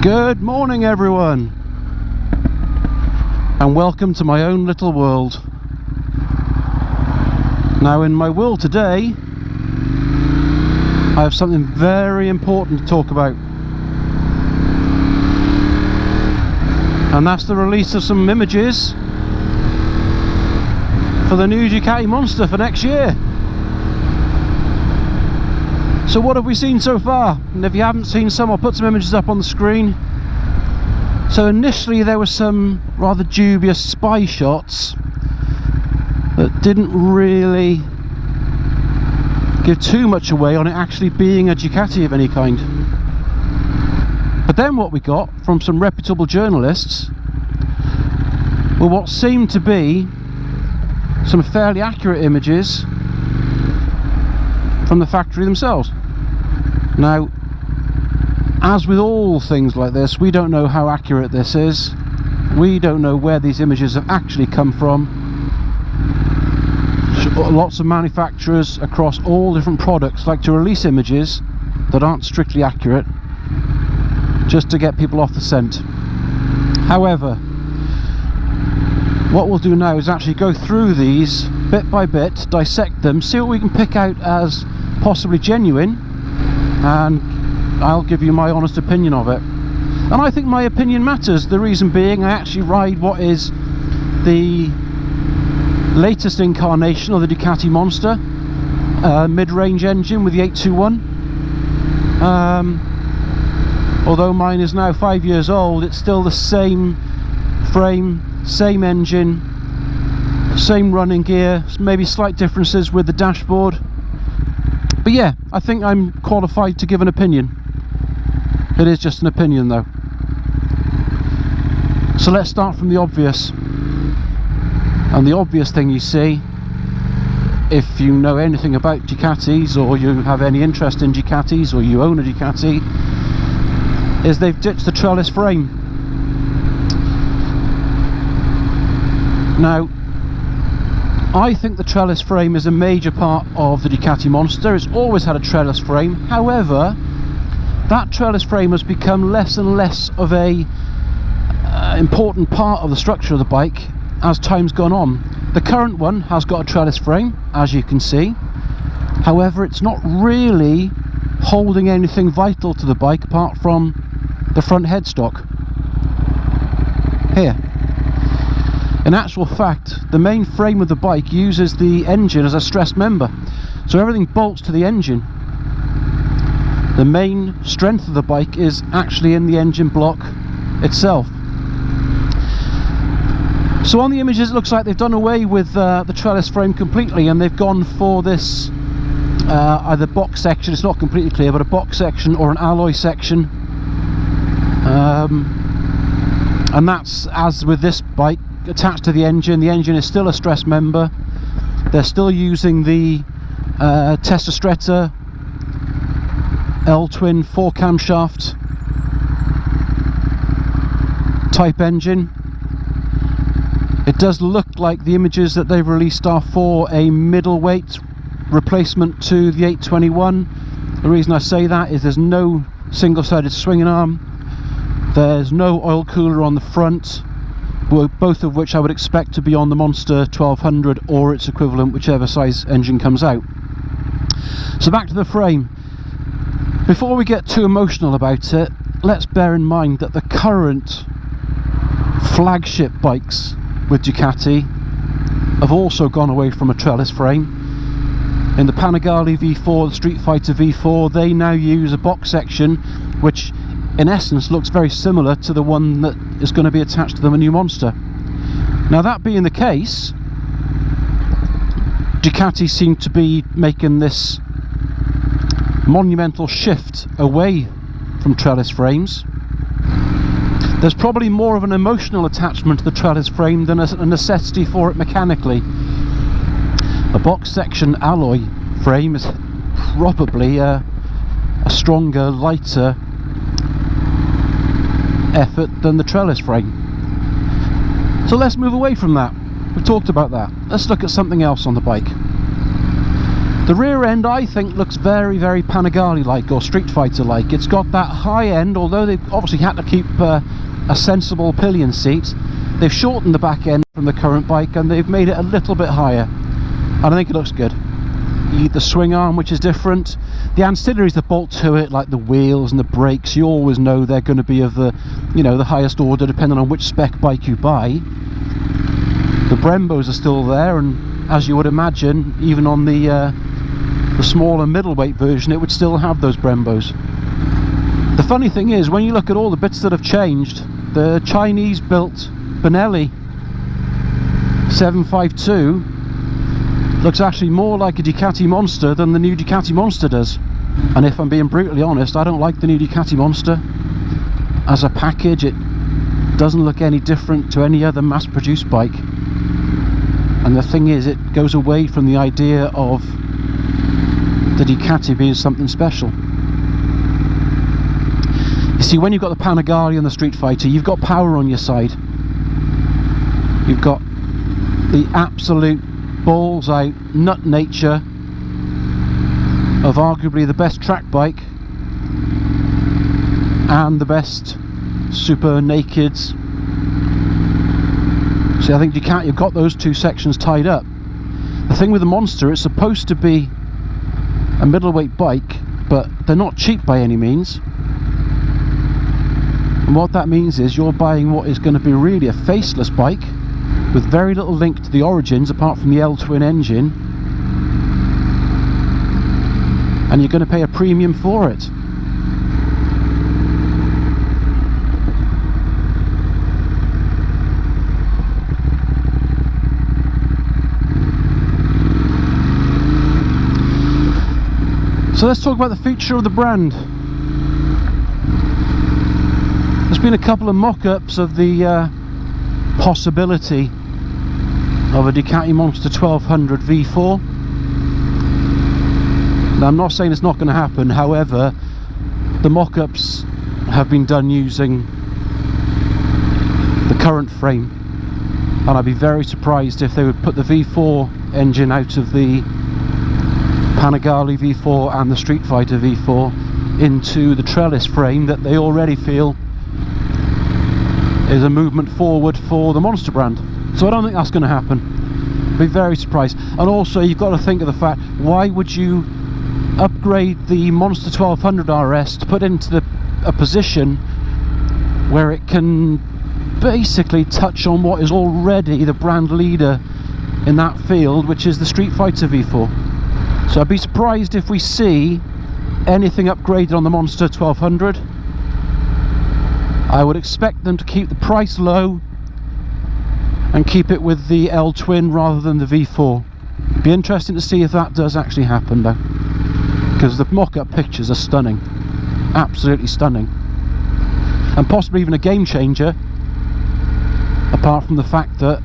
Good morning everyone, and welcome to my own little world. Now in my world today I have something very important to talk about, and that's the release of some images for the new Ducati Monster for next year. So what have we seen so far? And if you haven't seen some, I'll put some images up on the screen. So initially there were some rather dubious spy shots that didn't really give too much away on it actually being a Ducati of any kind. But then what we got from some reputable journalists were what seemed to be some fairly accurate images from the factory themselves. Now, as with all things like this, we don't know how accurate this is. We don't know where these images have actually come from. Lots of manufacturers across all different products like to release images that aren't strictly accurate just to get people off the scent. However, what we'll do now is actually go through these bit by bit, dissect them, see what we can pick out as possibly genuine, and I'll give you my honest opinion of it. And I think my opinion matters, the reason being I actually ride what is the latest incarnation of the Ducati Monster, mid-range engine with the 821. Although mine is now 5 years old, it's still the same frame, same engine, same running gear, maybe slight differences with the dashboard. But yeah, I think I'm qualified to give an opinion. It is just an opinion though. So let's start from the obvious. And the obvious thing you see, if you know anything about Ducatis, or you have any interest in Ducatis, or you own a Ducati, is they've ditched the trellis frame. Now, I think the trellis frame is a major part of the Ducati Monster. It's always had a trellis frame. However, that trellis frame has become less and less of a important part of the structure of the bike as time's gone on. The current one has got a trellis frame, as you can see. However, it's not really holding anything vital to the bike apart from the front headstock. Here. In actual fact, the main frame of the bike uses the engine as a stressed member, so everything bolts to the engine. The main strength of the bike is actually in the engine block itself. So on the images it looks like they've done away with the trellis frame completely, and they've gone for this either box section, it's not completely clear, but a box section or an alloy section. And that's, as with this bike, attached to the engine. The engine is still a stress member. They're still using the Testa Stretta L-twin 4 camshaft type engine. It does look like the images that they've released are for a middleweight replacement to the 821. The reason I say that is there's no single-sided swinging arm, there's no oil cooler on the front, both of which I would expect to be on the Monster 1200 or its equivalent, whichever size engine comes out. So back to the frame. Before we get too emotional about it, let's bear in mind that the current flagship bikes with Ducati have also gone away from a trellis frame. In the Panigale V4, the Street Fighter V4, they now use a box section which in essence looks very similar to the one that is going to be attached to the new Monster. Now, that being the case, Ducati seem to be making this monumental shift away from trellis frames. There's probably more of an emotional attachment to the trellis frame than a necessity for it mechanically. A box section alloy frame is probably a stronger, lighter effort than the trellis frame. So let's move away from that. We've talked about that. Let's look at something else on the bike. The rear end, I think, looks very, very Panigale-like, or Street Fighter-like. It's got that high end, although they've obviously had to keep a sensible pillion seat. They've shortened the back end from the current bike, and they've made it a little bit higher. And I think it looks good. The swing arm, which is different. The ancillaries that bolt to it, like the wheels and the brakes, you always know they're going to be of the, you know, the highest order, depending on which spec bike you buy. The Brembos are still there, and as you would imagine, even on the smaller middleweight version, it would still have those Brembos. The funny thing is, when you look at all the bits that have changed, the Chinese built Benelli 752 looks actually more like a Ducati Monster than the new Ducati Monster does. And if I'm being brutally honest, I don't like the new Ducati Monster. As a package, it doesn't look any different to any other mass-produced bike. And the thing is, it goes away from the idea of the Ducati being something special. You see, when you've got the Panigale and the Street Fighter, you've got power on your side. You've got the absolute balls out nut nature of arguably the best track bike and the best super nakeds. See, I think Ducati have got those two sections tied up. The thing with the Monster, it's supposed to be a middleweight bike, but they're not cheap by any means. And what that means is you're buying what is going to be really a faceless bike with very little link to the origins apart from the L-twin engine, and you're going to pay a premium for it. So let's talk about the future of the brand. There's been a couple of mock-ups of the possibility of a Ducati Monster 1200 V4. Now, I'm not saying it's not going to happen, however, the mock-ups have been done using the current frame, and I'd be very surprised if they would put the V4 engine out of the Panigale V4 and the Street Fighter V4 into the Trellis frame that they already feel is a movement forward for the Monster brand. So I don't think that's going to happen. I'd be very surprised. And also, you've got to think of the fact, why would you upgrade the Monster 1200 RS to put into a position where it can basically touch on what is already the brand leader in that field, which is the Street Fighter V4. So I'd be surprised if we see anything upgraded on the Monster 1200. I would expect them to keep the price low and keep it with the L-twin rather than the V4. Be interesting to see if that does actually happen though, because the mock-up pictures are stunning, absolutely stunning, and possibly even a game changer, apart from the fact that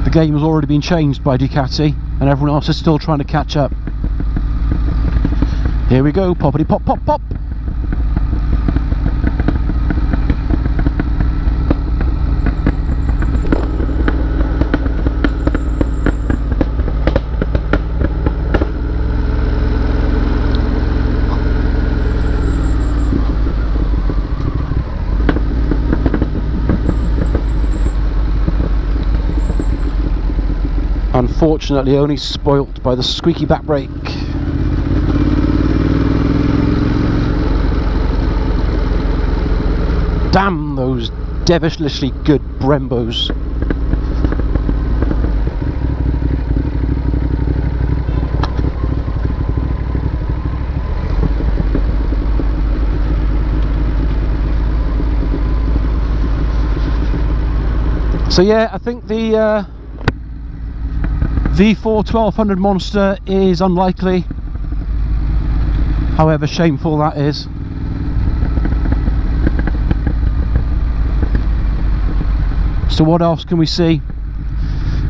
the game has already been changed by Ducati and everyone else is still trying to catch up. Here we go, poppity pop pop pop. Unfortunately only spoilt by the squeaky back brake. Damn those devilishly good Brembos. So yeah, I think the V4 1200 Monster is unlikely, however shameful that is. So what else can we see?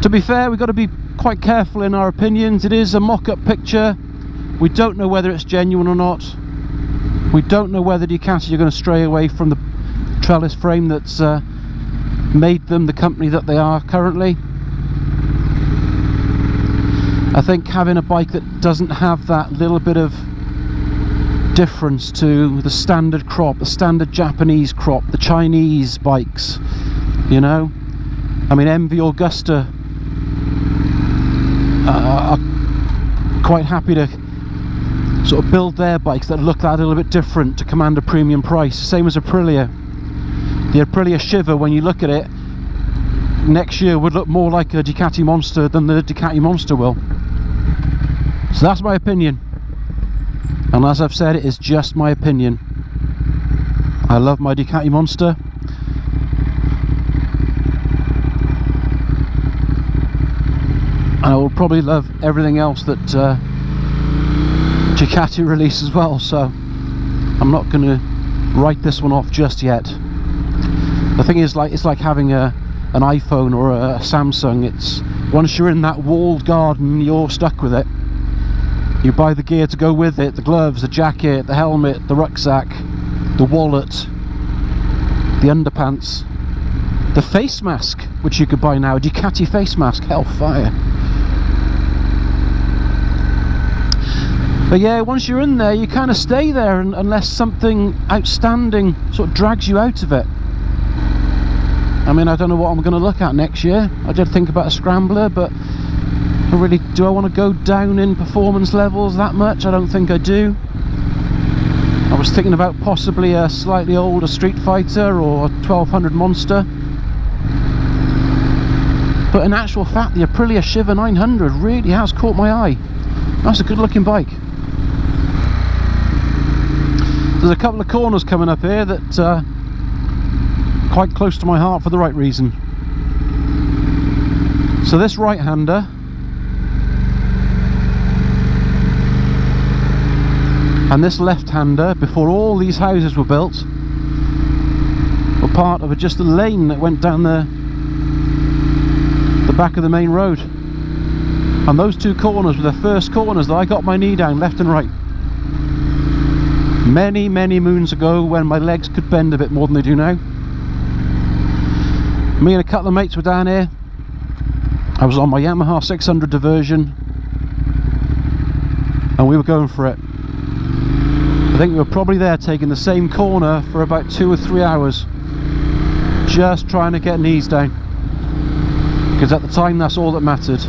To be fair, we've got to be quite careful in our opinions. It is a mock-up picture. We don't know whether it's genuine or not. We don't know whether Ducati are going to stray away from the Trellis frame that's made them the company that they are currently. I think having a bike that doesn't have that little bit of difference to the standard crop, the standard Japanese crop, the Chinese bikes, you know. I mean, MV Augusta are quite happy to sort of build their bikes that look that little bit different to command a premium price. Same as Aprilia. The Aprilia Shiver, when you look at it, next year would look more like a Ducati Monster than the Ducati Monster will. So that's my opinion, and as I've said, it is just my opinion. I love my Ducati Monster, and I will probably love everything else that Ducati release as well, so I'm not going to write this one off just yet. The thing is, it's like having an iPhone or a Samsung. It's once you're in that walled garden, you're stuck with it. You buy the gear to go with it, the gloves, the jacket, the helmet, the rucksack, the wallet, the underpants, the face mask, which you could buy now, a Ducati face mask, hellfire. But yeah, once you're in there, you kind of stay there unless something outstanding sort of drags you out of it. I mean, I don't know what I'm going to look at next year. I did think about a scrambler, but do I want to go down in performance levels that much? I don't think I do. I was thinking about possibly a slightly older Street Fighter or a 1200 Monster. But in actual fact, the Aprilia Shiver 900 really has caught my eye. That's a good looking bike. There's a couple of corners coming up here that quite close to my heart for the right reason. So this right-hander and this left-hander, before all these houses were built, were part of just a lane that went down the back of the main road. And those two corners were the first corners that I got my knee down, left and right. Many, many moons ago, when my legs could bend a bit more than they do now. Me and a couple of mates were down here. I was on my Yamaha 600 diversion, and we were going for it. I think we were probably there taking the same corner for about 2 or 3 hours, just trying to get knees down, because at the time that's all that mattered.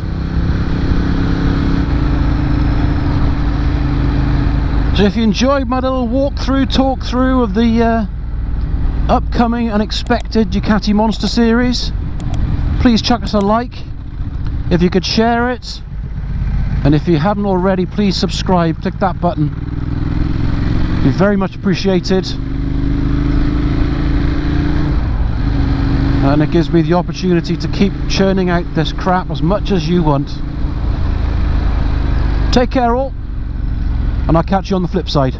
So if you enjoyed my little talk through of the upcoming unexpected Ducati Monster series, please chuck us a like. If you could share it, and if you haven't already, please subscribe, click that button. It'd be very much appreciated, and it gives me the opportunity to keep churning out this crap as much as you want. Take care all, and I'll catch you on the flip side.